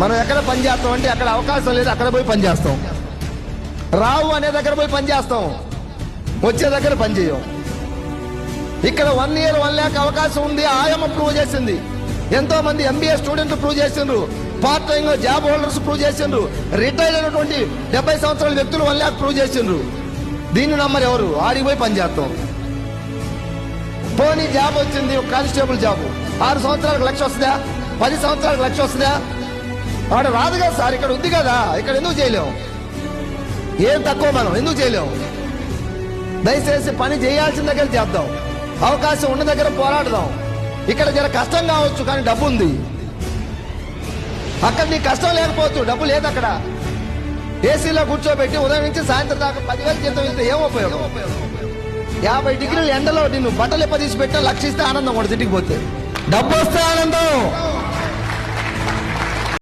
మనం ఎక్కడ పని చేస్తాం అంటే అక్కడ అవకాశం లేదు, అక్కడ పోయి పని చేస్తాం. రావు అనే దగ్గర పోయి పని చేస్తాం, వచ్చే దగ్గర పని చేయం. ఇక్కడ 1 year 1 lakh అవకాశం ఉంది. ఆయమ్మ ప్రూవ్ చేసింది. ఎంతో మంది MBA స్టూడెంట్లు ప్రూవ్ చేసిండ్రు, part time job holders prove చేసిండ్రు, రిటైర్డ్ అయినటువంటి 70 సంవత్సరాల వ్యక్తులు 1 lakh ప్రూవ్ చేసిండ్రు. దీన్ని నమ్మరు ఎవరు? ఆడికి పోయి పని చేస్తాం. పోనీ జాబ్ వచ్చింది, కానిస్టేబుల్ జాబ్, 6 సంవత్సరాలకు 1 లక్ష వస్తుందా? 10 సంవత్సరాలకు 1 లక్ష వస్తుందా? వాడు రాదు కదా సార్, ఇక్కడ ఉంది కదా, ఇక్కడ ఎందుకు చేయలేము? ఏం తక్కువ మనం ఎందుకు చేయలేము? దయచేసి పని చేయాల్సిన దగ్గర చేద్దాం, అవకాశం ఉన్న దగ్గర పోరాడదాం. ఇక్కడ జర కష్టం కావచ్చు, కానీ డబ్బు ఉంది. అక్కడ నీకు కష్టం లేకపోవచ్చు, డబ్బు లేదు. అక్కడ ఏసీలో కూర్చోబెట్టి ఉదయం నుంచి సాయంత్రం దాకా 10,000 జీతం ఇస్తే ఏం ఉపయోగం? 50 డిగ్రీల ఎండలో నిన్ను బట్టలు ఎప్ప తీసి పెట్టినా 1 లక్ష ఇస్తే ఆనందం కూడా, ఇంటికి పోతే. డబ్బు వస్తే ఆనందం,